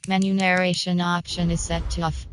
Menu narration option is set to off.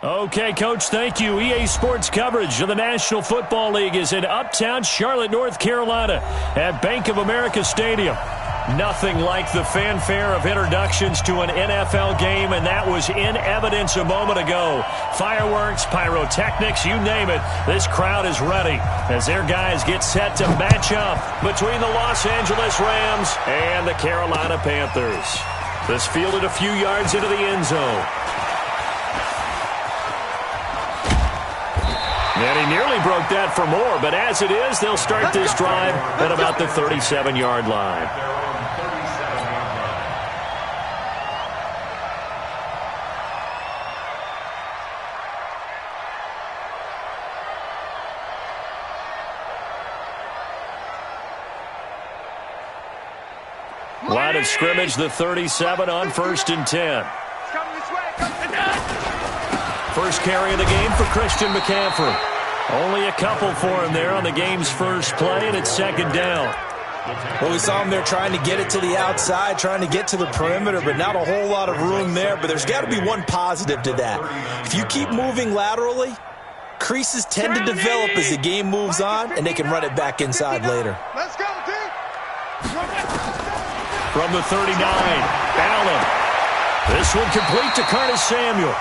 Okay, Coach, thank you. EA Sports coverage of the National Football League is in uptown Charlotte, North Carolina at Bank of America Stadium. Nothing like the fanfare of introductions to an NFL game, and that was in evidence a moment ago. Fireworks, pyrotechnics, you name it. This crowd is ready as their guys get set to match up between the Los Angeles Rams and the Carolina Panthers. This fielded a few yards into the end zone. And he nearly broke that for more, but as it is, they'll start this drive at about the 37-yard line. Line of scrimmage, the 37 on 1st and 10. First carry of the game for Christian McCaffrey. Only a couple for him there on the game's first play, and it's 2nd down. Well, we saw him there trying to get it to the outside, trying to get to the perimeter, but not a whole lot of room there. But there's got to be one positive to that. If you keep moving laterally, creases tend to develop as the game moves on, and they can run it back inside later. Let's go, team. From the 39, Allen. This one complete to Curtis Samuel.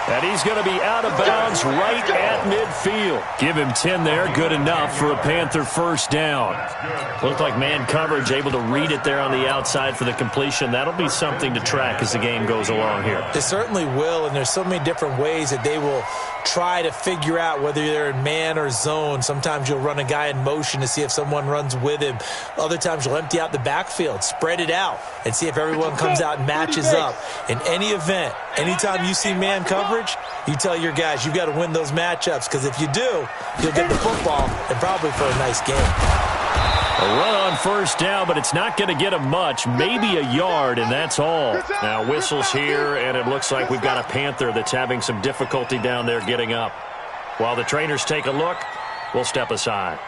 And he's going to be out of bounds right at midfield. Give him 10 there. Good enough for a Panther first down. Looked like man coverage able to read it there on the outside for the completion. That'll be something to track as the game goes along here. It certainly will, and there's so many different ways that they will try to figure out whether they're in man or zone. Sometimes you'll run a guy in motion to see if someone runs with him. Other times you'll empty out the backfield, spread it out, and see if everyone comes out and matches up. In any event, anytime you see man coverage, you tell your guys you've got to win those matchups, because if you do, you'll get the football and probably for a nice game. A run on first down, but it's not going to get him much, maybe a yard, and that's all. Now whistles here, and it looks like we've got a Panther that's having some difficulty down there getting up. While the trainers take a look, we'll step aside.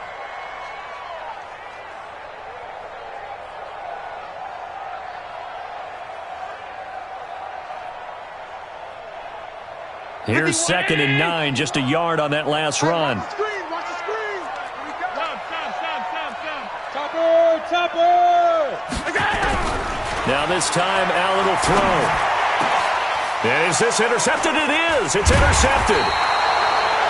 Here's 2nd and 9, just a yard on that last run. Watch the screen. Topper! Now this time, Allen will throw. And is this intercepted? It is. It's intercepted.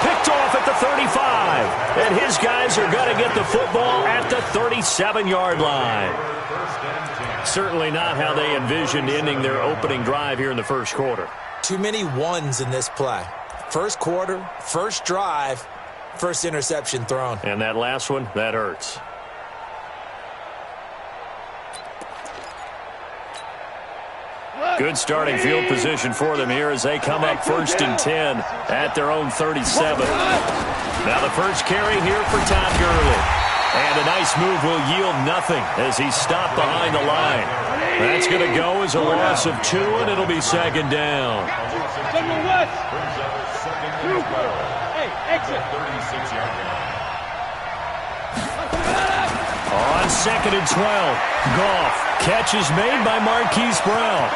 Picked off at the 35. And his guys are going to get the football at the 37-yard line. Certainly not how they envisioned ending their opening drive here in the first quarter. Too many ones in this play. First quarter, first drive, first interception thrown. And that last one, that hurts. Good starting field position for them here as they come up 1st and 10 at their own 37. Now the first carry here for Todd Gurley. And a nice move will yield nothing as he's stopped behind the line. That's going to go as a loss of 2, and it'll be 2nd down. On 2nd and 12, Goff. Catch is made by Marquise Brown.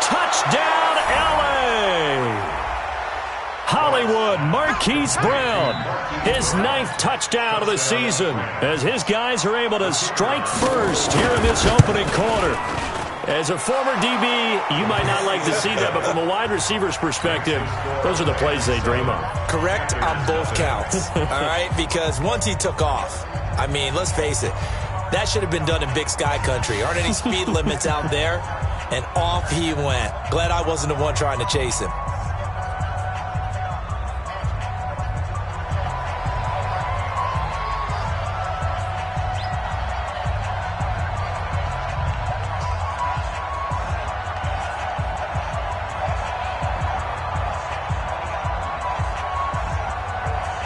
Touchdown, L.A. Hollywood, Marquise Brown. His 9th touchdown of the season as his guys are able to strike first here in this opening quarter. As a former DB, you might not like to see that, but from a wide receiver's perspective, those are the plays they dream of. Correct on both counts, all right? Because once he took off, I mean, let's face it, that should have been done in Big Sky Country. Aren't any speed limits out there? And off he went. Glad I wasn't the one trying to chase him.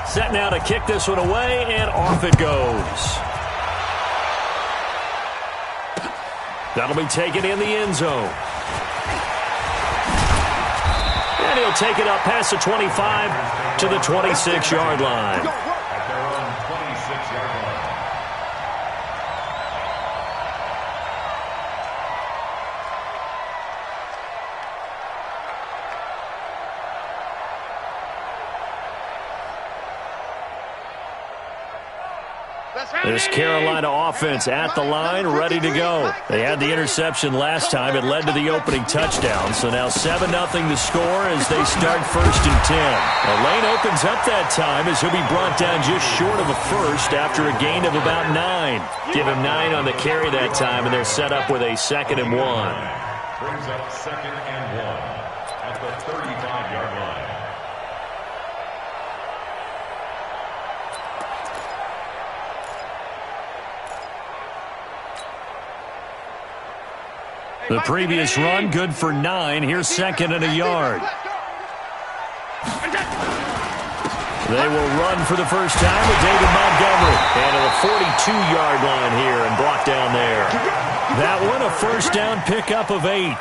Set now to kick this one away, and off it goes. That'll be taken in the end zone. And he'll take it up past the 25 to the 26-yard line. This Carolina offense at the line, ready to go. They had the interception last time. It led to the opening touchdown. So now 7-0 the score as they start 1st and 10. A lane opens up that time as he'll be brought down just short of a first after a gain of about 9. Give him 9 on the carry that time, and they're set up with a 2nd and 1. Brings up 2nd and 1 at the 35-yard line. The previous run, good for 9. Here's second and a yard. They will run for the first time with David Montgomery. And to the 42-yard line here and brought down there. That one, a first down pickup of 8.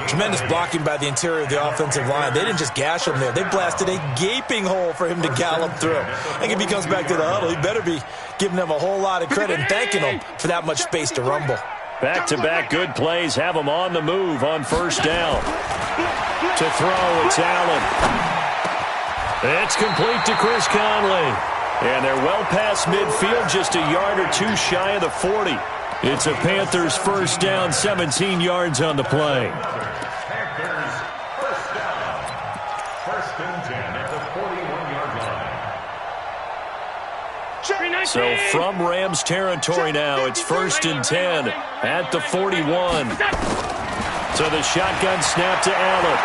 Tremendous blocking by the interior of the offensive line. They didn't just gash him there. They blasted a gaping hole for him to gallop through. I think if he comes back to the huddle, he better be giving them a whole lot of credit and thanking them for that much space to rumble. Back-to-back good plays have them on the move on first down. To throw, it's Allen. It's complete to Chris Conley. And they're well past midfield, just a yard or two shy of the 40. It's a Panthers first down, 17 yards on the play. First and 10 at the 41-yard line. So from Rams territory now, it's first and 10 at the 41. So the shotgun snap to Allen.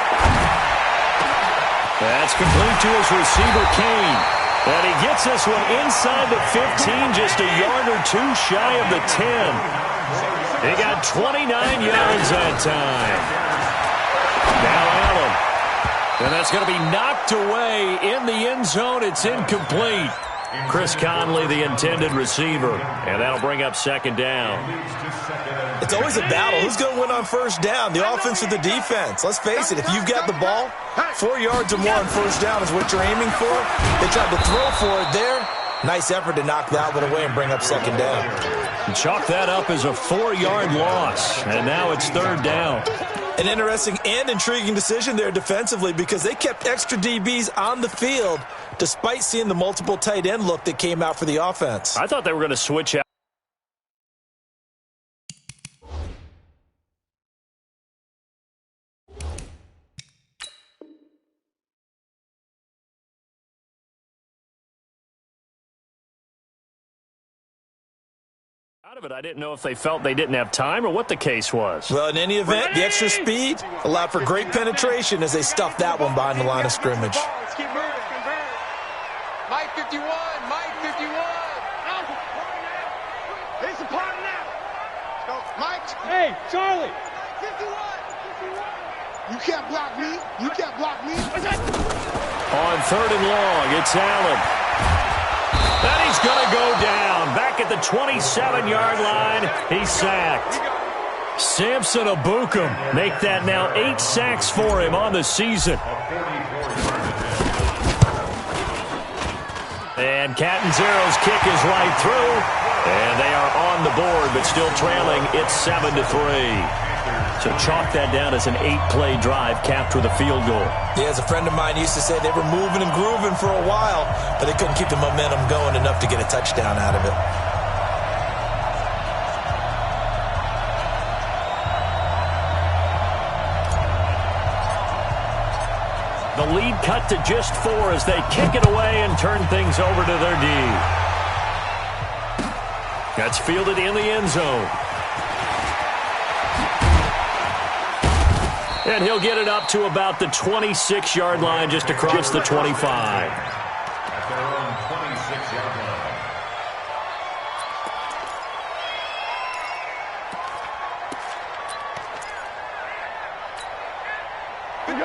That's complete to his receiver, Kane. And he gets this one inside the 15, just a yard or two shy of the 10. He got 29 yards that time. Now Allen. And that's going to be knocked away in the end zone. It's incomplete. Chris Conley, the intended receiver. And that'll bring up second down. It's always a battle. Who's going to win on first down, the offense or the defense? Let's face it, if you've got the ball, 4 yards or more on first down is what you're aiming for. They tried to throw for it there. Nice effort to knock that one away and bring up second down. And chalk that up as a 4-yard loss. And now it's third down. An interesting and intriguing decision there defensively because they kept extra DBs on the field despite seeing the multiple tight end look that came out for the offense. I thought they were going to switch out of it. I didn't know if they felt they didn't have time or what the case was. Well, in any event, the extra speed allowed for great penetration as they stuffed that one behind the line of scrimmage. Mike 51, Mike 51. It's a party now. So, Mike. Hey, Charlie. 51. You can't block me. You can't block me. On third and long, it's Allen. And he's going to go down. Back at the 27-yard line, he's sacked. Samson Abukum make that now 8 sacks for him on the season. And Catanzaro's kick is right through. And they are on the board, but still trailing. It's 7-3. So chalk that down as an 8-play drive capped with a field goal. Yeah, as a friend of mine used to say, they were moving and grooving for a while, but they couldn't keep the momentum going enough to get a touchdown out of it. The lead cut to just 4 as they kick it away and turn things over to their D. That's fielded in the end zone. And he'll get it up to about the 26-yard line, just across the 25. At their own 26-yard line.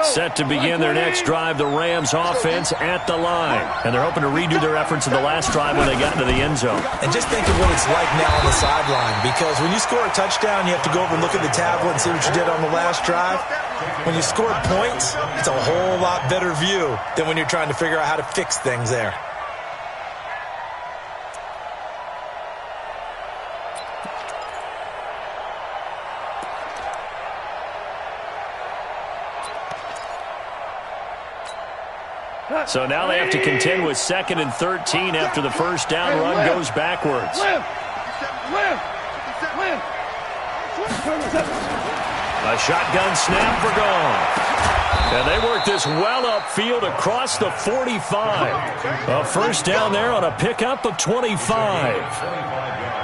Set to begin their next drive, the Rams offense at the line. And they're hoping to redo their efforts in the last drive when they got into the end zone. And just think of what it's like now on the sideline, because when you score a touchdown, you have to go over and look at the tablet and see what you did on the last drive. When you scored points, it's a whole lot better view than when you're trying to figure out how to fix things there. So now they have to contend with 2nd and 13 after the first down run goes backwards. A shotgun snap for gone. And they work this well upfield across the 45. A first down there on a pickup of 25.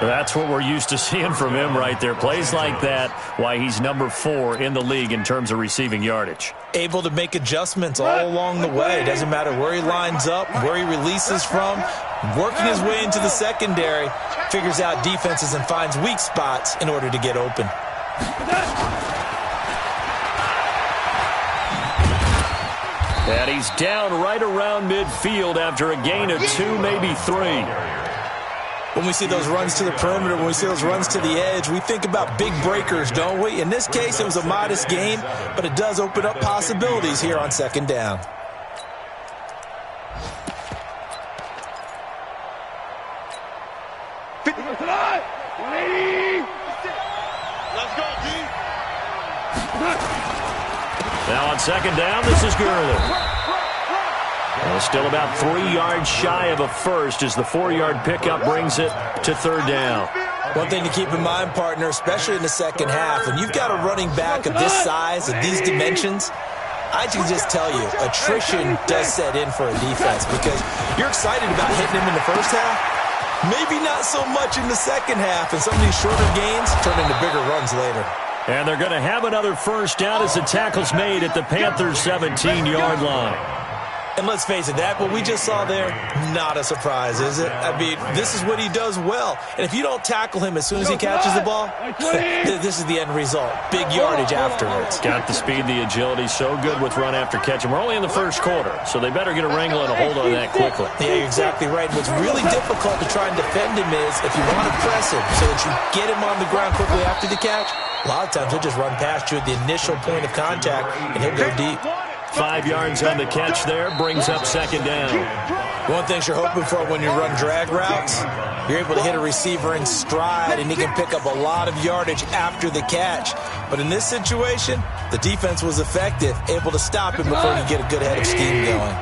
That's what we're used to seeing from him right there. Plays like that, why he's number 4 in the league in terms of receiving yardage. Able to make adjustments all along the way. Doesn't matter where he lines up, where he releases from. Working his way into the secondary, figures out defenses and finds weak spots in order to get open. And he's down right around midfield after a gain of 2, maybe 3. When we see those runs to the perimeter, when we see those runs to the edge, we think about big breakers, don't we? In this case, it was a modest gain, but it does open up possibilities here on second down. Let's go, D. Now on second down, this is Gurley. Well, still about 3 yards shy of a first as the 4-yard pickup brings it to third down. One thing to keep in mind, partner, especially in the second half, when you've got a running back of this size, of these dimensions, I can just tell you, attrition does set in for a defense because you're excited about hitting him in the first half. Maybe not so much in the second half, and some of these shorter gains turn into bigger runs later. And they're going to have another first down as the tackle's made at the Panthers' 17-yard line. And let's face it, that what we just saw there, not a surprise, is it? I mean, this is what he does well. And if you don't tackle him as soon as he catches the ball, this is the end result. Big yardage afterwards. Got the speed, the agility, so good with run after catch. And we're only in the first quarter, so they better get a wrangle and a hold on that quickly. Yeah, you're exactly right. What's really difficult to try and defend him is if you want to press him so that you get him on the ground quickly after the catch, a lot of times he'll just run past you at the initial point of contact, and he'll go deep. 5 yards on the catch there, brings up second down. One thing you're hoping for when you run drag routes, you're able to hit a receiver in stride, and he can pick up a lot of yardage after the catch. But in this situation, the defense was effective, able to stop him before he get a good head of steam going.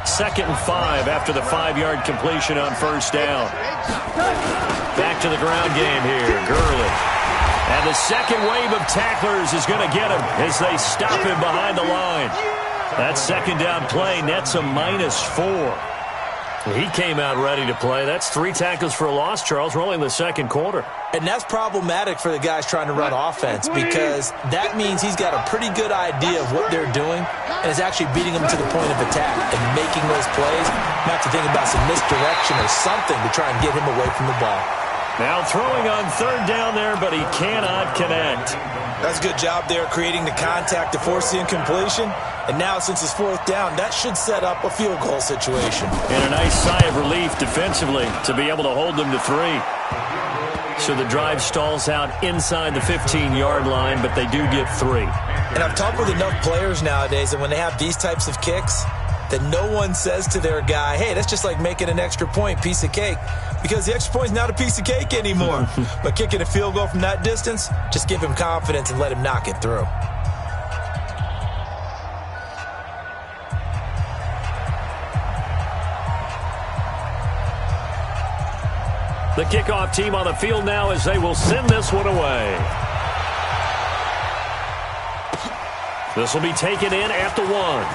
2nd and 5 after the 5-yard completion on first down. Back to the ground game here, Gurley. And the second wave of tacklers is going to get him as they stop him behind the line. That second down play nets a -4. He came out ready to play. That's 3 tackles for a loss, Charles. We're only in the second quarter. And that's problematic for the guys trying to run offense because that means he's got a pretty good idea of what they're doing and is actually beating them to the point of attack and making those plays. You have to think about some misdirection or something to try and get him away from the ball. Now throwing on third down there, but he cannot connect. That's a good job there creating the contact to force the incompletion. And now since it's 4th down, that should set up a field goal situation. And a nice sigh of relief defensively to be able to hold them to 3. So the drive stalls out inside the 15-yard line, but they do get 3. And I've talked with enough players nowadays that when they have these types of kicks, that no one says to their guy, hey, that's just like making an extra point, piece of cake. Because the extra point is not a piece of cake anymore. But kicking a field goal from that distance, just give him confidence and let him knock it through. The kickoff team on the field now as they will send this one away. This will be taken in at the 1.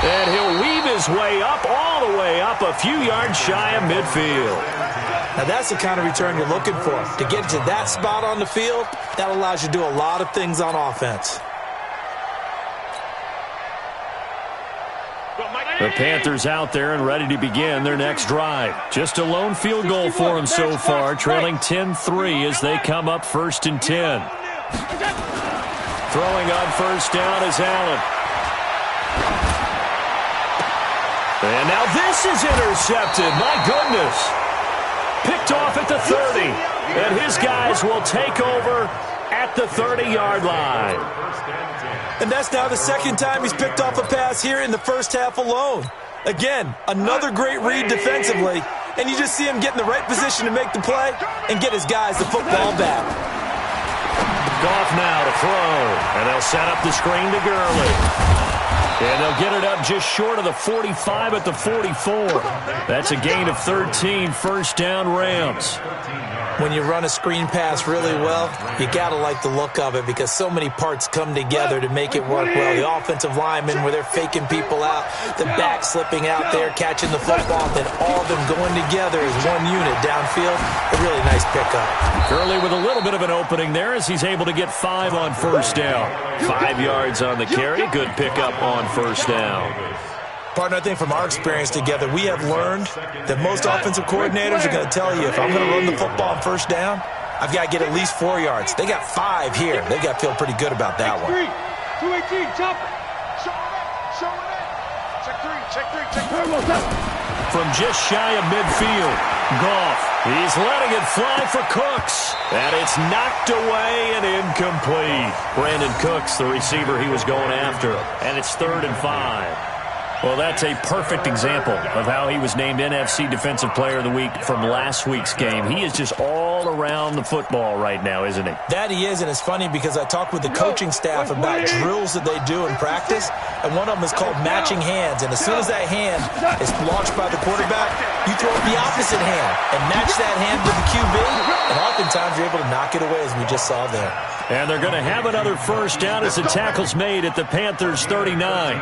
And he'll weave his way up, all the way up, a few yards shy of midfield. Now that's the kind of return you're looking for. To get to that spot on the field, that allows you to do a lot of things on offense. The Panthers out there and ready to begin their next drive. Just a lone field goal for them so far, trailing 10-3 as they come up 1st and 10. Throwing on first down is Allen. And now this is intercepted. My goodness. Picked off at the 30. And his guys will take over at the 30-yard line. And that's now the 2nd time he's picked off a pass here in the first half alone. Again, another great read defensively. And you just see him get in the right position to make the play and get his guys the football back. Goff now to throw. And they'll set up the screen to Gurley. And they'll get it up just short of the 45 at the 44. That's a gain of 13, first down Rams. When you run a screen pass really well, you got to like the look of it because so many parts come together to make it work well. The offensive linemen where they're faking people out, the back slipping out there, catching the football, then all of them going together as one unit downfield. A really nice pickup. Gurley with a little bit of an opening there as he's able to get 5 on first down. 5 yards on the carry. Good pickup on first down. Partner, I think from our experience together, we have learned that most offensive coordinators are going to tell you, if I'm going to run the football on first down, I've got to get at least 4 yards. They got 5 here. They've got to feel pretty good about that one. 218, chopper. Show it. Check three. From just shy of midfield, Goff. He's letting it fly for Cooks. And it's knocked away and incomplete. Brandon Cooks, the receiver he was going after. And it's 3rd and 5. Well, that's a perfect example of how he was named NFC Defensive Player of the Week from last week's game. He is just all around the football right now, isn't he? That he is, and it's funny because I talked with the coaching staff about drills that they do in practice, and one of them is called matching hands. And as soon as that hand is launched by the quarterback, you throw up the opposite hand and match that hand with the QB, and oftentimes you're able to knock it away, as we just saw there. And they're going to have another first down as the tackle's made at the Panthers' 39.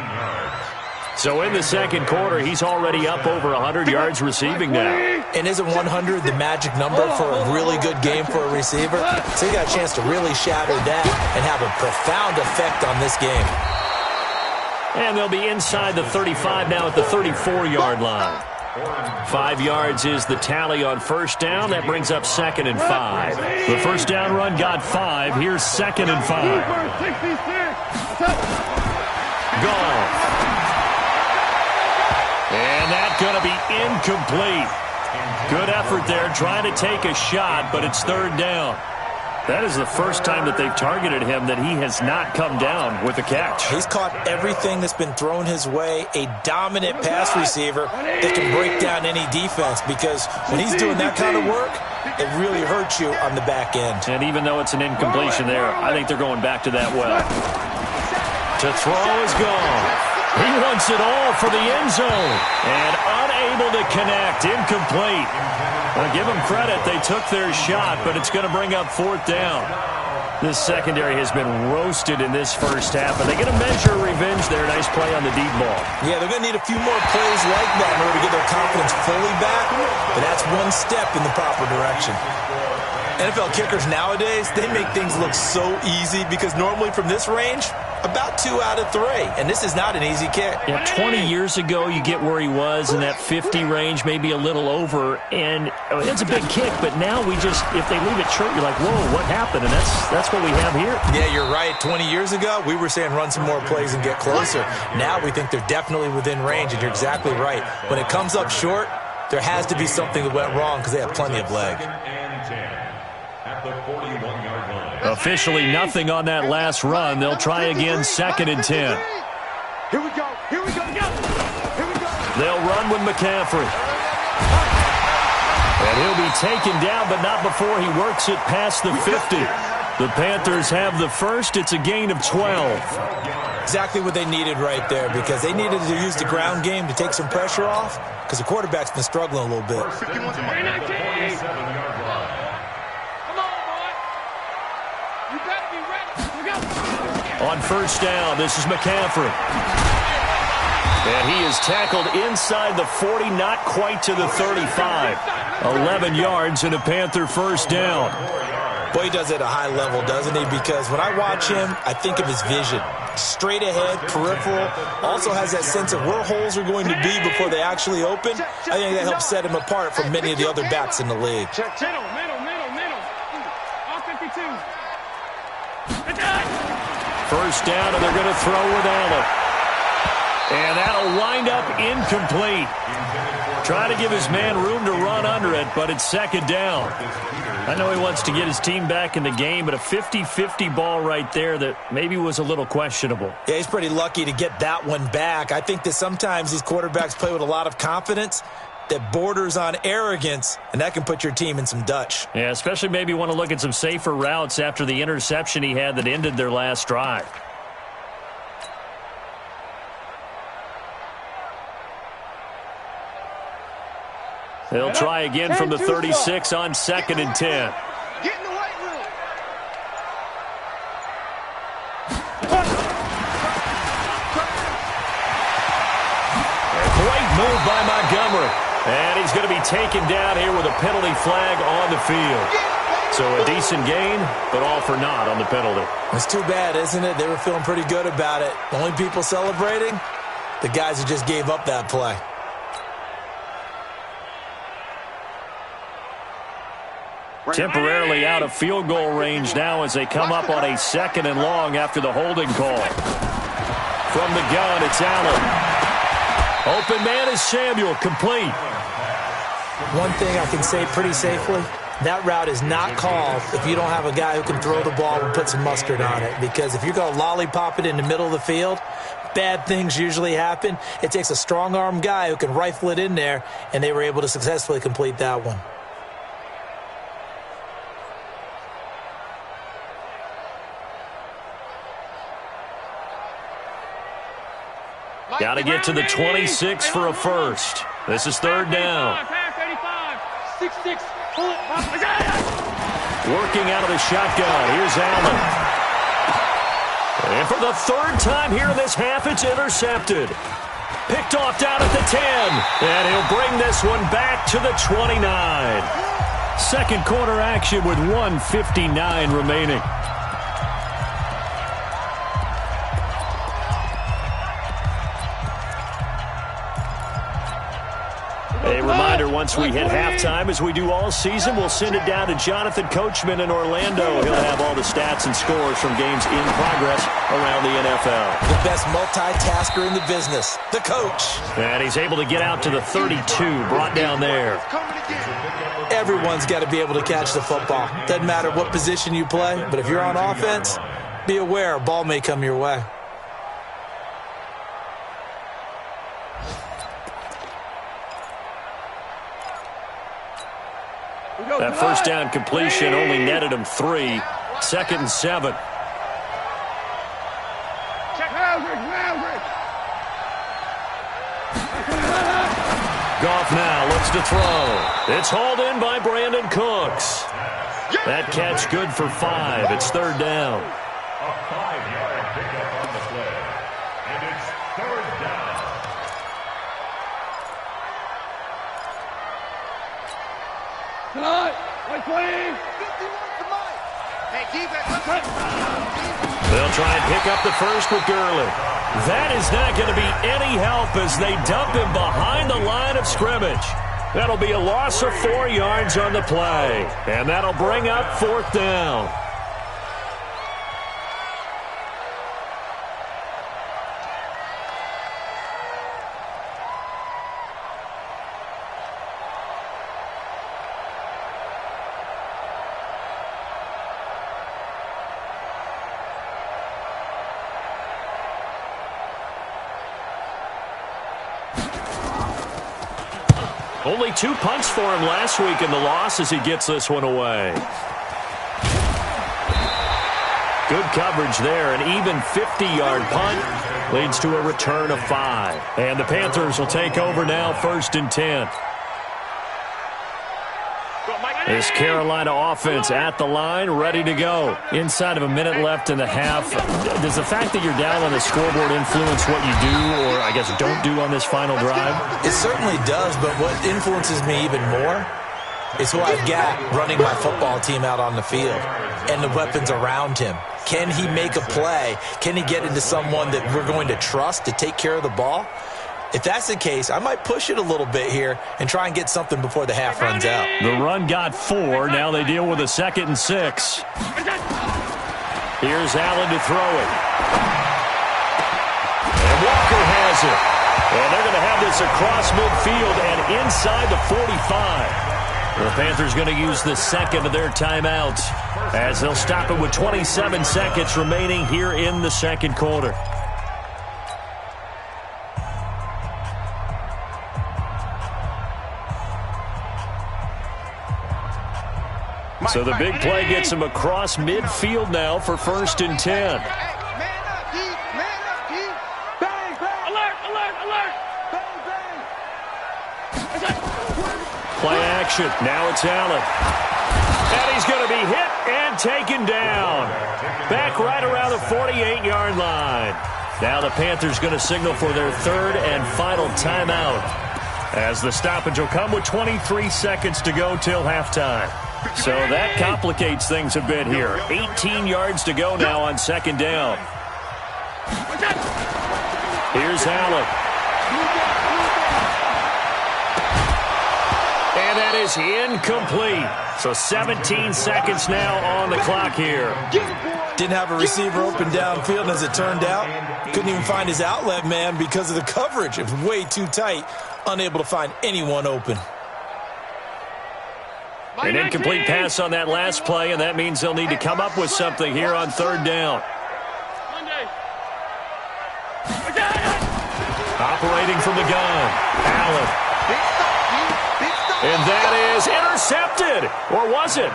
So in the second quarter, he's already up over 100 yards receiving now. And isn't 100 the magic number for a really good game for a receiver? So he got a chance to really shatter that and have a profound effect on this game. And they'll be inside the 35 now at the 34-yard line. 5 yards is the tally on first down. That brings up 2nd and 5. The first down run got 5. Here's 2nd and 5. Goff. And that's going to be incomplete. Good effort there trying to take a shot, but it's 3rd down. That is the first time that they've targeted him that he has not come down with a catch. He's caught everything that's been thrown his way. A dominant pass receiver that can break down any defense, because when he's doing that kind of work, it really hurts you on the back end. And even though it's an incompletion there, I think they're going back to that well. To throw is gone. He wants it all for the end zone. And unable to connect. Incomplete. Well, give them credit. They took their shot, but it's going to bring up 4th down. This secondary has been roasted in this first half, and they're going to measure revenge there. Nice play on the deep ball. Yeah, they're going to need a few more plays like that in order to get their confidence fully back, but that's one step in the proper direction. NFL kickers nowadays, they make things look so easy because normally from this range, about 2 out of 3, and this is not an easy kick. Yeah, 20 years ago, you get where he was in that 50 range, maybe a little over, and it's a big kick, but now we just, if they leave it short, you're like, whoa, what happened? And that's what we have here. Yeah, you're right. 20 years ago, we were saying run some more plays and get closer. Now we think they're definitely within range, and you're exactly right. When it comes up short, there has to be something that went wrong because they have plenty of leg. Officially nothing on that last run. They'll try again, 2nd and 10. Here we go. They'll run with McCaffrey. And he'll be taken down, but not before he works it past the 50. The Panthers have the first. It's a gain of 12. Exactly what they needed right there, because they needed to use the ground game to take some pressure off, because the quarterback's been struggling a little bit. On first down, this is McCaffrey. And he is tackled inside the 40, not quite to the 35. 11 yards and a Panther first down. Boy, he does it at a high level, doesn't he? Because when I watch him, I think of his vision. Straight ahead, peripheral. Also has that sense of where holes are going to be before they actually open. I think that helps set him apart from many of the other backs in the league. Middle. All 52. First down, and they're going to throw with Allen. And that'll wind up incomplete. Trying to give his man room to run under it, but it's 2nd down. I know he wants to get his team back in the game, but a 50-50 ball right there that maybe was a little questionable. Yeah, he's pretty lucky to get that one back. I think that sometimes these quarterbacks play with a lot of confidence that borders on arrogance, and that can put your team in some Dutch. Yeah, especially maybe want to look at some safer routes after the interception he had that ended their last drive. They'll try again from the 36 on 2nd and 10. Get in the white room. Great move by Montgomery. And he's going to be taken down here with a penalty flag on the field. So a decent gain, but all for naught on the penalty. It's too bad, isn't it? They were feeling pretty good about it. Only people celebrating, the guys who just gave up that play. Temporarily out of field goal range now as they come up on a 2nd and long after the holding call. From the gun, it's Allen. Open man is Samuel, complete. One thing I can say pretty safely, that route is not called if you don't have a guy who can throw the ball and put some mustard on it. Because if you're going to lollipop it in the middle of the field, bad things usually happen. It takes a strong-arm guy who can rifle it in there, and they were able to successfully complete that one. Got to get to the 26 for a first. This is 3rd down. Working out of the shotgun. Here's Allen. And for the 3rd time here in this half, it's intercepted. Picked off down at the 10. And he'll bring this one back to the 29. Second quarter action with 1:59 remaining. A reminder, once we hit halftime, as we do all season, we'll send it down to Jonathan Coachman in Orlando. He'll have all the stats and scores from games in progress around the NFL. The best multitasker in the business, the coach. And he's able to get out to the 32, brought down there. Everyone's got to be able to catch the football. Doesn't matter what position you play, but if you're on offense, be aware a ball may come your way. That first down completion only netted him 3. 2nd and 7. Goff now looks to throw. It's hauled in by Brandon Cooks. That catch good for 5. It's 3rd down. A 5-yard pickup on the play. And it's 3rd down. They'll try and pick up the first with Gurley. That is not going to be any help as they dump him behind the line of scrimmage. That'll be a loss of 4 yards on the play. And that'll bring up 4th down. Only 2 punts for him last week in the loss as he gets this one away. Good coverage there. An even 50-yard punt leads to a return of 5. And the Panthers will take over now, 1st and 10. This Carolina offense at the line, ready to go. Inside of a minute left in the half. Does the fact that you're down on the scoreboard influence what you do, or I guess don't do on this final drive? It certainly does, but what influences me even more is who I've got running my football team out on the field and the weapons around him. Can he make a play? Can he get into someone that we're going to trust to take care of the ball? If that's the case, I might push it a little bit here and try and get something before the half runs out. The run got 4. Now they deal with a 2nd and 6. Here's Allen to throw it. And Walker has it. And they're going to have this across midfield and inside the 45. The Panthers going to use the 2nd of their timeouts as they'll stop it with 27 seconds remaining here in the 2nd quarter. So the big play gets him across midfield now for 1st and 10. Play action. Now it's Allen. And he's going to be hit and taken down. Back right around the 48-yard line. Now the Panthers going to signal for their 3rd and final timeout, as the stoppage will come with 23 seconds to go till halftime. So that complicates things a bit here. 18 yards to go now on 2nd down. Here's Allen. And And that is incomplete. So 17 seconds now on the clock here. Didn't have a receiver open downfield, and as it turned out, couldn't even find his outlet man because of the coverage. It was way too tight, unable to find anyone open. An incomplete pass on that last play, and that means they'll need to come up with something here on third down. Operating from the gun, Allen. And that is intercepted. Or was it?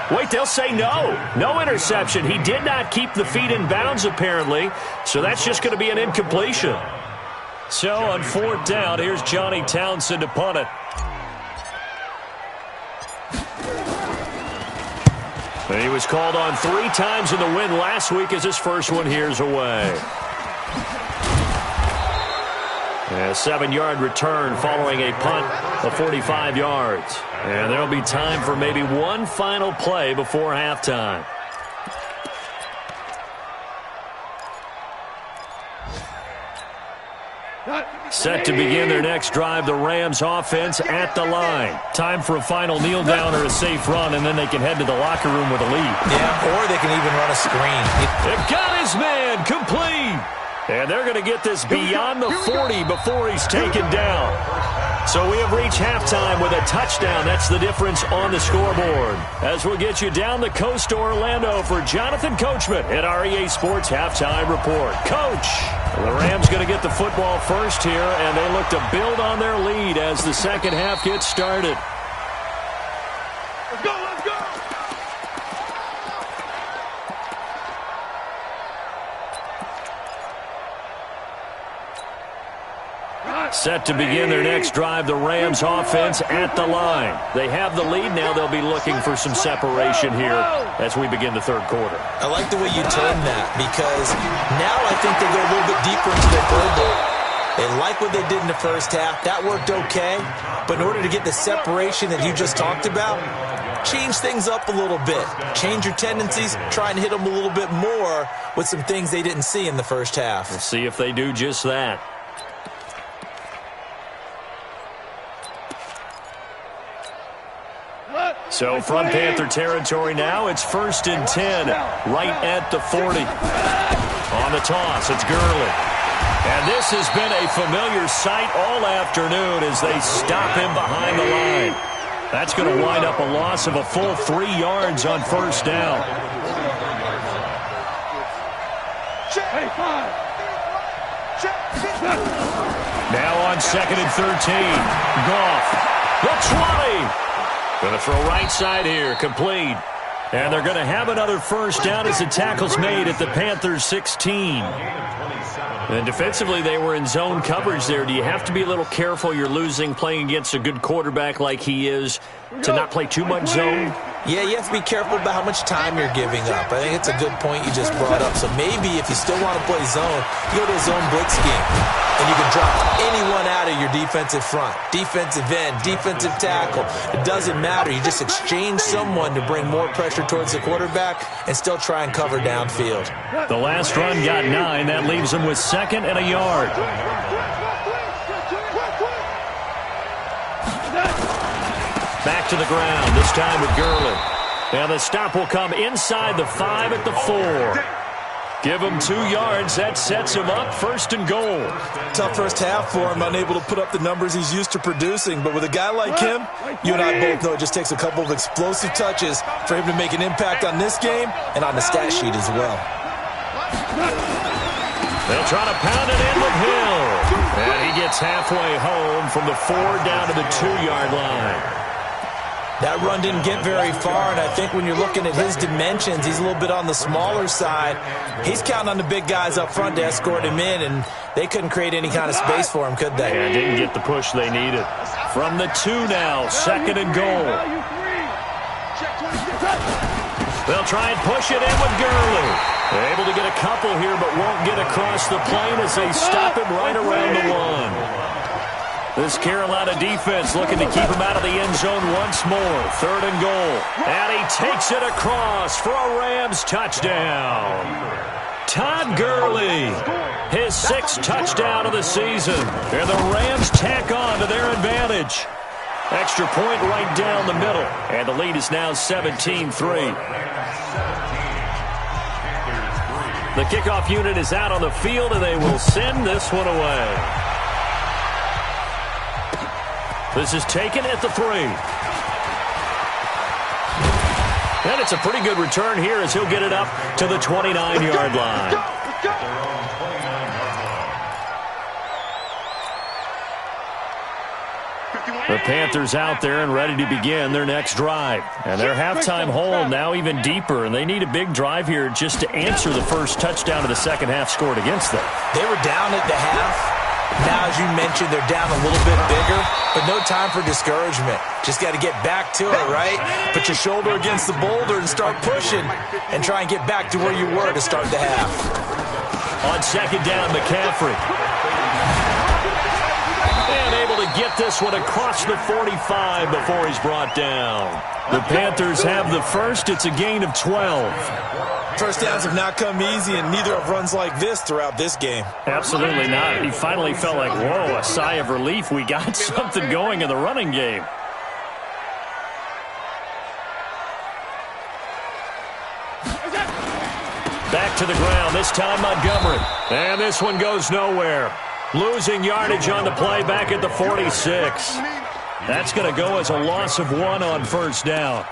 Wait, they'll say no. No interception. He did not keep the feet in bounds, apparently. So that's just going to be an incompletion. So on fourth down, here's Johnny Townsend to punt it. And he was called on 3 times in the win last week as his first one here's away. A 7-yard return following a punt of 45 yards. And there'll be time for maybe one final play before halftime. Set to begin their next drive, the Rams offense at the line. Time for a final kneel down or a safe run, and then they can head to the locker room with a lead. Yeah, or they can even run a screen. They've got his man complete. And they're going to get this beyond the 40 before he's taken down. So we have reached halftime with a touchdown. That's the difference on the scoreboard. As we'll get you down the coast to Orlando for Jonathan Coachman at our EA Sports Halftime Report. Coach, the Rams going to get the football first here, and they look to build on their lead as the second half gets started. Let's go, let's go! Set to begin their next drive, the Rams offense at the line. They have the lead. Now they'll be looking for some separation here as we begin the third quarter. I like the way you turned that because now I think they go a little bit deeper into their third down. They like what they did in the first half. That worked okay. But in order to get the separation that you just talked about, change things up a little bit. Change your tendencies. Try and hit them a little bit more with some things they didn't see in the first half. We'll see if they do just that. So from Panther territory now, it's 1st and 10, right at the 40. On the toss, it's Gurley. And this has been a familiar sight all afternoon as they stop him behind the line. That's going to wind up a loss of a full 3 yards on first down. Now on 2nd and 13, Goff, the 20. Going to throw right side here, complete. And they're going to have another first down as the tackle's made at the Panthers 16. And defensively, they were in zone coverage there. Do you have to be a little careful? You're losing playing against a good quarterback like he is to not play too much zone? Yeah, you have to be careful about how much time you're giving up. I think it's a good point you just brought up. So maybe if you still want to play zone, you go to a zone blitz scheme. And you can drop anyone out of your defensive front. Defensive end, defensive tackle. It doesn't matter. You just exchange someone to bring more pressure towards the quarterback and still try and cover downfield. The last run got 9. That leaves them with 2nd and a yard. Back to the ground, this time with Gurley. And the stop will come inside the 5 at the 4. Give him 2 yards. That sets him up 1st and goal. Tough first half for him, unable to put up the numbers he's used to producing. But with a guy like him, you and I both know it just takes a couple of explosive touches for him to make an impact on this game and on the stat sheet as well. They'll try to pound it in with Hill. And he gets halfway home from the 4 down to the 2-yard line. That run didn't get very far, and I think when you're looking at his dimensions, he's a little bit on the smaller side. He's counting on the big guys up front to escort him in, and they couldn't create any kind of space for him, could they? Yeah, didn't get the push they needed. From the 2 now, 2nd and goal. They'll try and push it in with Gurley. They're able to get a couple here, but won't get across the plane as they stop him right around the 1. This Carolina defense looking to keep him out of the end zone once more. 3rd and goal. And he takes it across for a Rams touchdown. Todd Gurley, his 6th touchdown of the season. And the Rams tack on to their advantage. Extra point right down the middle. And the lead is now 17-3. The kickoff unit is out on the field, and they will send this one away. This is taken at the 3. And it's a pretty good return here as he'll get it up to the 29-yard line. The Panthers out there and ready to begin their next drive. And their halftime hole now even deeper, and they need a big drive here just to answer the first touchdown of the second half scored against them. They were down at the half. Now, as you mentioned, they're down a little bit bigger, but no time for discouragement. Just got to get back to it, right? Put your shoulder against the boulder and start pushing and try and get back to where you were to start the half. On second down, McCaffrey. And able to get this one across the 45 before he's brought down. The Panthers have the first. It's a gain of 12. First downs have not come easy, and neither have runs like this throughout this game. Absolutely not. He finally felt like, whoa, a sigh of relief. We got something going in the running game. Back to the ground, this time Montgomery. And this one goes nowhere. Losing yardage on the play back at the 46. That's going to go as a loss of 1 on first down.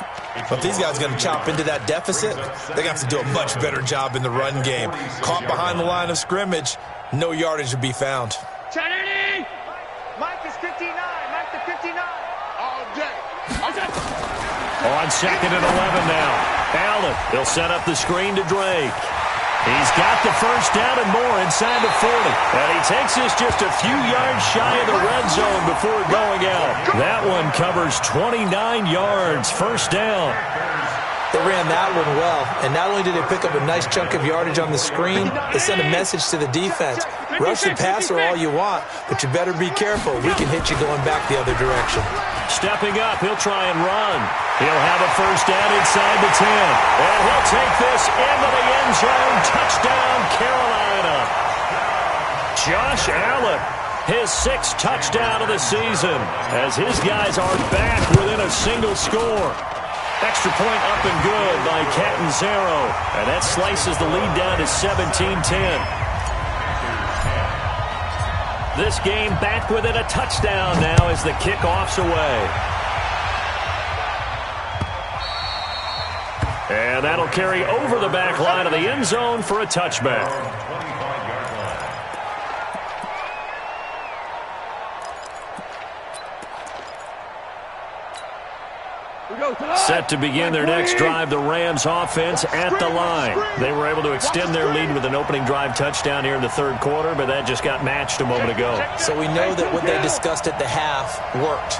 But these guys are going to chop into that deficit. They're going to have to do a much better job in the run game. Caught behind the line of scrimmage, no yardage to be found. Kennedy! Mike is 59. Mike to 59. All day. On second and 11 now. Allen, he'll set up the screen to Drake. He's got the first down and more inside the 40. And he takes this just a few yards shy of the red zone before going out. That one covers 29 yards. First down. They ran that one well. And not only did they pick up a nice chunk of yardage on the screen, they sent a message to the defense. Rush the passer all you want, but you better be careful. We can hit you going back the other direction. Stepping up, he'll try and run. He'll have a first down inside the 10. And he'll take this into the end zone. Touchdown, Carolina. Josh Allen, his 6th touchdown of the season, as his guys are back within a single score. Extra point up and good by Catanzaro. And that slices the lead down to 17-10. This game back within a touchdown now as the kickoff's away. And that'll carry over the back line of the end zone for a touchback. Set to begin their next drive, the Rams offense at the line. They were able to extend their lead with an opening drive touchdown here in the third quarter, but that just got matched a moment ago. So we know that what they discussed at the half worked.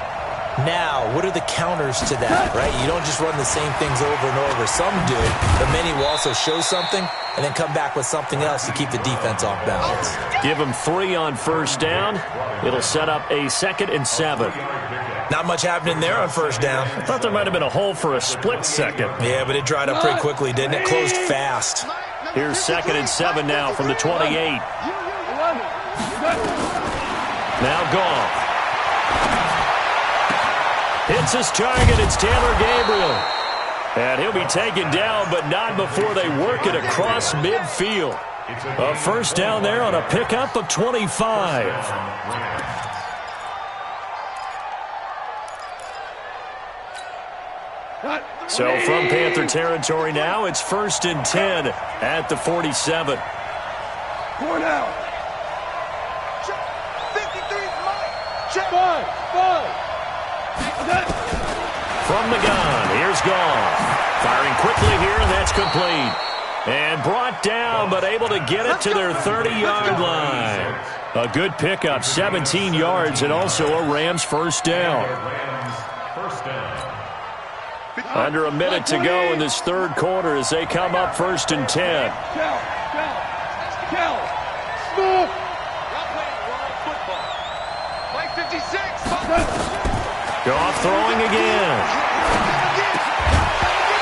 Now, what are the counters to that, right? You don't just run the same things over and over. Some do, but many will also show something and then come back with something else to keep the defense off balance. Give them 3 on first down. It'll set up a 2nd and 7. Not much happening there on first down. I thought there might have been a hole for a split second. Yeah, but it dried up pretty quickly, didn't it? Closed fast. Here's 2nd and 7 now from the 28. Now Goff. Hits his target. It's Taylor Gabriel. And he'll be taken down, but not before they work it across midfield. A first down there on a pickup of 25. So from Panther territory now, it's 1st and 10 at the 47. Going out. 53, Mike. Check. 5. From the gun, here's Goff. Firing quickly here, and that's complete. And brought down, but able to get it to their 30-yard line. A good pickup, 17 yards, and also a Rams first down. Under a minute to go in this third quarter as they come up 1st and 10. Mike 56. Goff throwing again.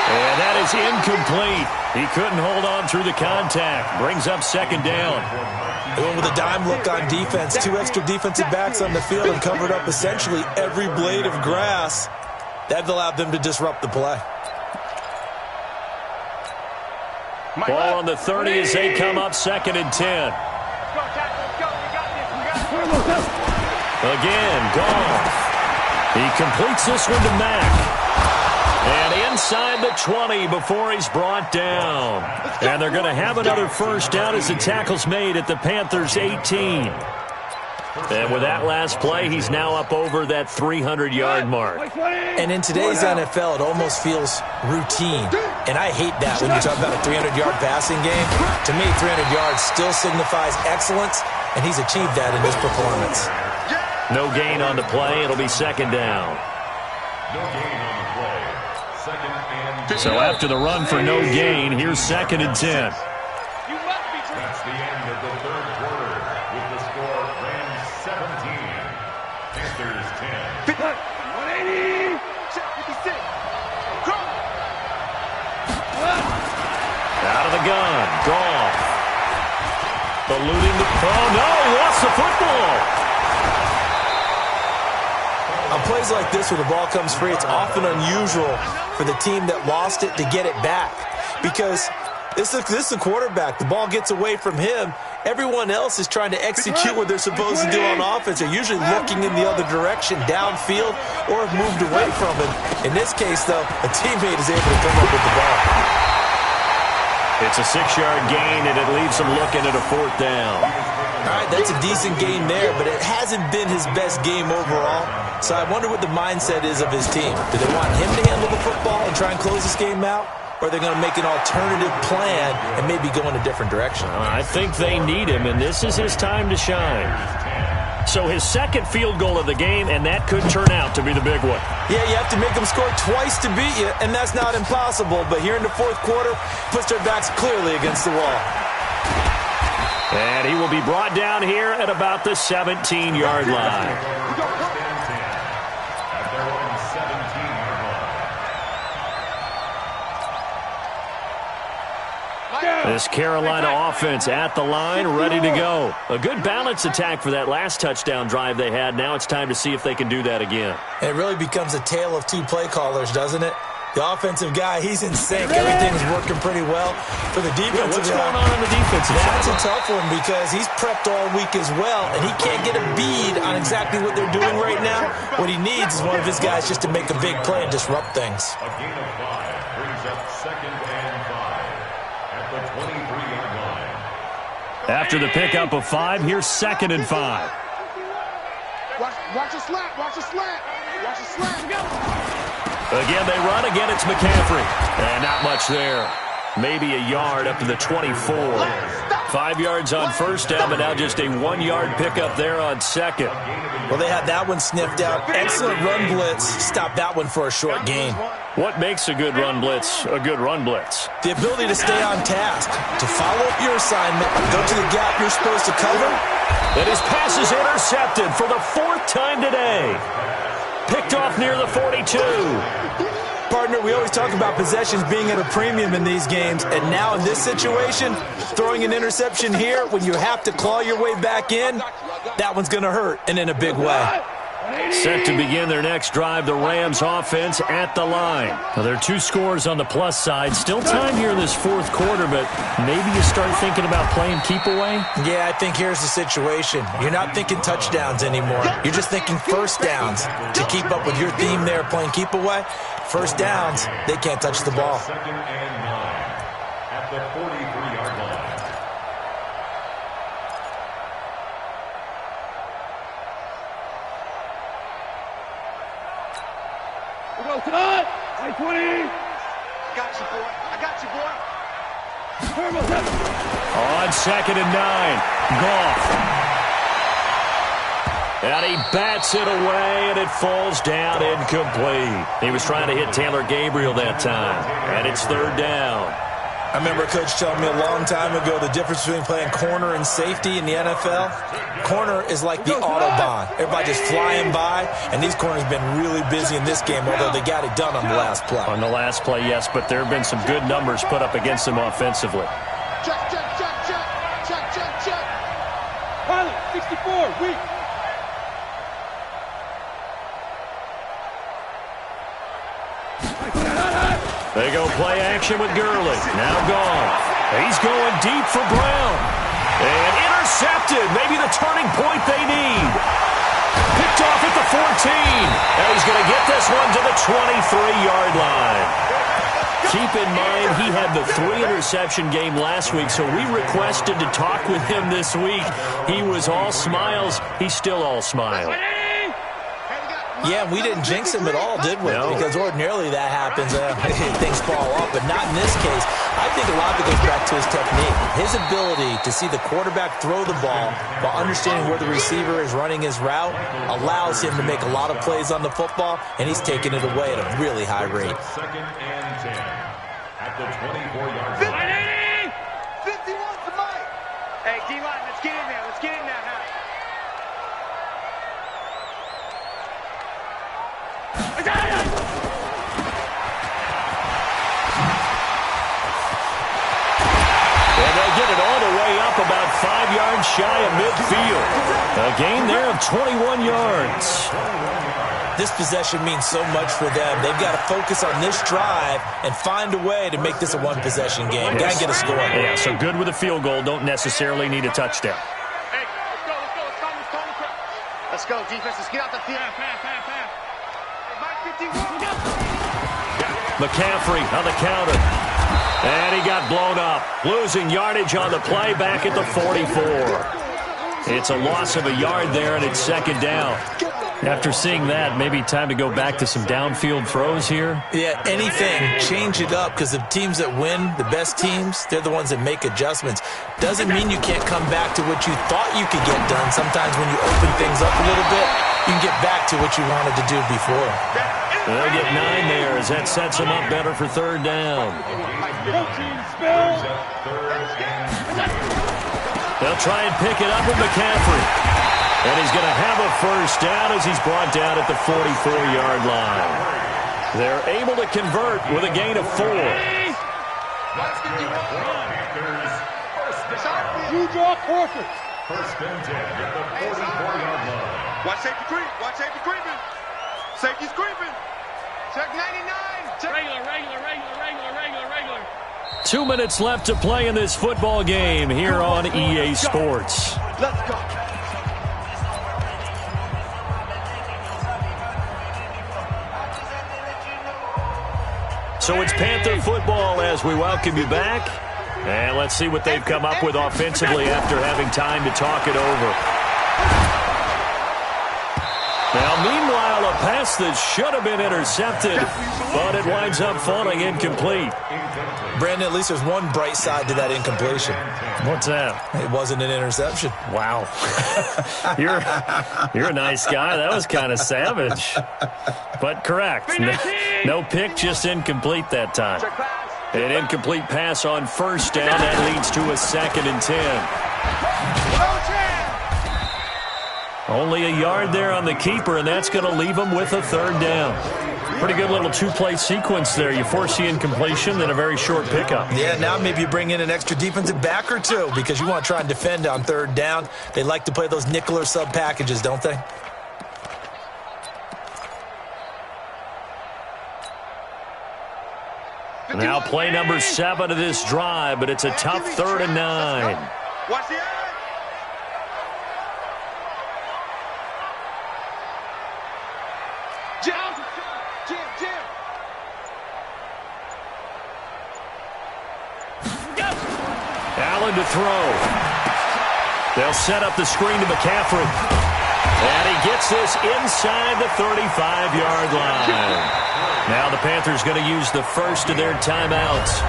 And that is incomplete. He couldn't hold on through the contact. Brings up 2nd down. They went with a dime look on defense, 2 extra defensive backs on the field and covered up essentially every blade of grass. That allowed them to disrupt the play. Ball on the 30 as they come up 2nd and 10. Again, Goff. He completes this one to Mack. And inside the 20 before he's brought down. And they're going to have another first down as the tackle's made at the Panthers' 18. And with that last play, he's now up over that 300-yard mark. And in today's NFL, it almost feels routine. And I hate that when you talk about a 300-yard passing game. To me, 300 yards still signifies excellence, and he's achieved that in this performance. No gain on the play. It'll be 2nd down. No gain on the play. 2nd and 10. So after the run for no gain, here's 2nd and 10. That's the end of the 3rd quarter with the score Rams 17, Panthers 10. 180. Check 56. Go. Out of the gun. Goff. Eluding the... Oh, no! He lost the football! On plays like this where the ball comes free, it's often unusual for the team that lost it to get it back. Because this is the quarterback. The ball gets away from him. Everyone else is trying to execute what they're supposed to do on offense. They're usually looking in the other direction, downfield, or have moved away from him. In this case, though, a teammate is able to come up with the ball. It's a 6-yard gain, and it leaves them looking at a 4th down. All right, that's a decent game there, but it hasn't been his best game overall. So I wonder what the mindset is of his team. Do they want him to handle the football and try and close this game out? Or are they going to make an alternative plan and maybe go in a different direction? I think they need him, and this is his time to shine. So his 2nd field goal of the game, and that could turn out to be the big one. Yeah, you have to make them score twice to beat you, and that's not impossible. But here in the 4th quarter, puts their backs clearly against the wall. And he will be brought down here at about the 17-yard line. This Carolina offense at the line, ready to go. A good balanced attack for that last touchdown drive they had. Now it's time to see if they can do that again. And it really becomes a tale of 2 play callers, doesn't it? The offensive guy, he's in sync. Everything's working pretty well. For the defensive what's guy, going on in the defensive side? That's a tough one because he's prepped all week as well, and he can't get a bead on exactly what they're doing right now. What he needs is one of his guys just to make a big play and disrupt things. A gain of 5 brings up 2nd and 5 at the 23-yard line. After the pickup of 5, here's 2nd and 5. Watch a slant. Watch a slant. Watch a slant. Again, they run. Again, it's McCaffrey. And not much there. Maybe a yard up to the 24. 5 yards on 1st down, but now just a 1-yard pickup there on 2nd. Well, they had that one sniffed out. Excellent run blitz. Stop that one for a short gain. What makes a good run blitz a good run blitz? The ability to stay on task, to follow up your assignment, go to the gap you're supposed to cover. And his pass is intercepted for the 4th time today. Picked off near the 42. Partner, we always talk about possessions being at a premium in these games, and now in this situation, throwing an interception here when you have to claw your way back in, that one's going to hurt, and in a big way. Set to begin their next drive, the Rams offense at the line. Now, there are 2 scores on the plus side. Still time here in this 4th quarter, but maybe you start thinking about playing keep away? Yeah, I think here's the situation. You're not thinking touchdowns anymore. You're just thinking first downs. To keep up with your theme there, playing keep away, first downs, they can't touch the ball. 2nd and 9 at the 43-yard line. I 20. Got you, boy. I got you, boy. On 2nd and 9, Goff. And he bats it away, and it falls down incomplete. He was trying to hit Taylor Gabriel that time, and it's 3rd down. I remember a coach telling me a long time ago the difference between playing corner and safety in the NFL. Corner is like the Autobahn. Everybody just flying by, and these corners have been really busy in this game, although they got it done on the last play. On the last play, yes, but there have been some good numbers put up against them offensively. Check, check, check, check. Check, check, check. 64, weak. They go play action with Gurley. Now gone. He's going deep for Brown. And intercepted. Maybe the turning point they need. Picked off at the 14. And he's going to get this one to the 23-yard line. Keep in mind, he had the 3-interception game last week, so we requested to talk with him this week. He was all smiles. He's still all smiles. Yeah, we didn't jinx him at all, did we? No. Because ordinarily that happens. Things fall off, but not in this case. I think a lot of it goes back to his technique. His ability to see the quarterback throw the ball while understanding where the receiver is running his route allows him to make a lot of plays on the football, and he's taking it away at a really high rate. Second and 10 at the 24-yard line. 51 to Mike. Hey, D-line, let's get in there. Let's get in there now. And they'll get it all the way up about 5 yards shy of midfield. A gain there of 21 yards. This possession means so much for them. They've got to focus on this drive and find a way to make this a one-possession game. Got to get a score. Yeah, so good with a field goal. Don't necessarily need a touchdown. Hey, let's go. It's time to crash. Let's go, defense. Let's get out the field. Pass. Hey, Mike 51. McCaffrey on the counter. And he got blown up. Losing yardage on the play back at the 44. It's a loss of a yard there, and it's second down. After seeing that, maybe time to go back to some downfield throws here. Yeah, anything. Change it up, because the teams that win, the best teams, they're the ones that make adjustments. Doesn't mean you can't come back to what you thought you could get done. Sometimes when you open things up a little bit, you can get back to what you wanted to do before. They'll get 9 there as that sets them up better for third down. They'll try and pick it up with McCaffrey. And he's going to have a first down as he's brought down at the 44-yard line. They're able to convert with a gain of 4. You draw Corford. First and 10 at the 44-yard line. Watch safety creep. Watch safety creeping. Safety's creeping. Check 99. Check. Regular. 2 minutes left to play in this football game here on EA Sports. Let's go. So it's Panther football as we welcome you back. And let's see what they've come up with offensively after having time to talk it over. Now, meanwhile, a pass that should have been intercepted, but it winds up falling incomplete. Brandon, at least there's one bright side to that incompletion. What's that? It wasn't an interception. Wow. You're a nice guy. That was kind of savage. But correct. No pick, just incomplete that time. An incomplete pass on first down. That leads to a 2nd and 10. Only a yard there on the keeper, and that's going to leave him with a third down. Pretty good little 2-play sequence there. You force the incompletion, then a very short pickup. Yeah, now maybe you bring in an extra defensive back or two because you want to try and defend on third down. They like to play those nickel or sub packages, don't they? Now play number 7 of this drive, but it's a tough 3rd and 9. Watch the eye. Jim. Allen to throw. They'll set up the screen to McCaffrey. And he gets this inside the 35-yard line. Now the Panthers going to use the first of their timeouts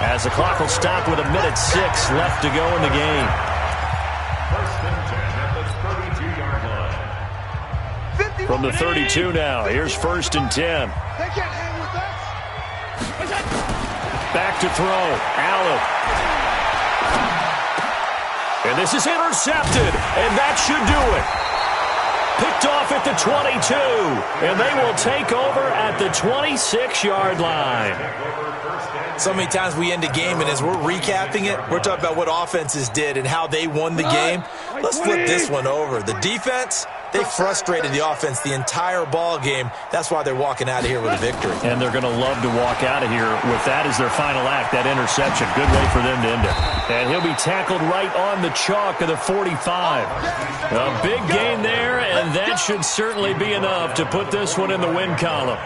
as the clock will stop with 1:06 left to go in the game. First and 10 at the 32-yard line. From the 32 now, here's 1st and 10. They can't hang with us. Back to throw. Allen. And this is intercepted, and that should do it. Picked off at the 22, and they will take over at the 26-yard line. So many times we end a game, and as we're recapping it, we're talking about what offenses did and how they won the game. Let's flip this one over. The defense, they frustrated the offense the entire ball game. That's why they're walking out of here with a victory. And they're going to love to walk out of here with that as their final act, that interception. Good way for them to end it. And he'll be tackled right on the chalk of the 45. A big gain there, and that should certainly be enough to put this one in the win column.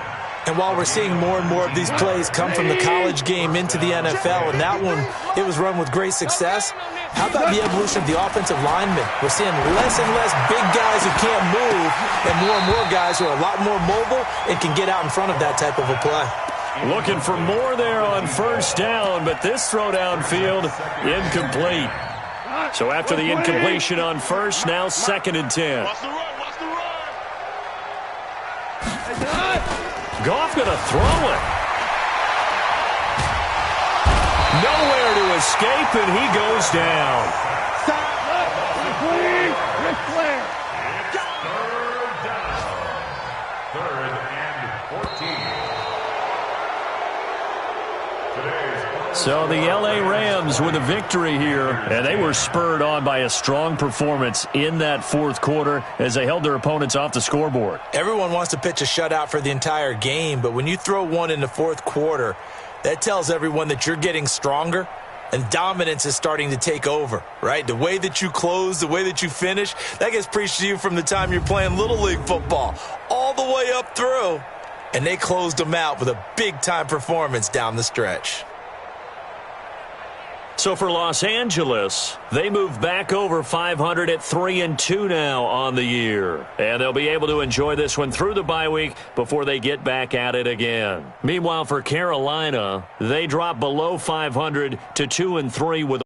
And while we're seeing more and more of these plays come from the college game into the NFL, and that one, it was run with great success, how about the evolution of the offensive linemen? We're seeing less and less big guys who can't move and more guys who are a lot more mobile and can get out in front of that type of a play. Looking for more there on first down, but this throw downfield incomplete. So after the incompletion on first, now 2nd and 10. Goff going to throw it. Nowhere to escape, and he goes down. Third and 14. So the L.A. Rams with a victory here, and they were spurred on by a strong performance in that fourth quarter as they held their opponents off the scoreboard. Everyone wants to pitch a shutout for the entire game, but when you throw one in the fourth quarter, that tells everyone that you're getting stronger and dominance is starting to take over, right? The way that you close, the way that you finish, that gets preached to you from the time you're playing Little League football all the way up through. And they closed them out with a big-time performance down the stretch. So for Los Angeles, they move back over 500 at 3-2 now on the year. And they'll be able to enjoy this one through the bye week before they get back at it again. Meanwhile, for Carolina, they drop below 500 to 2-3 with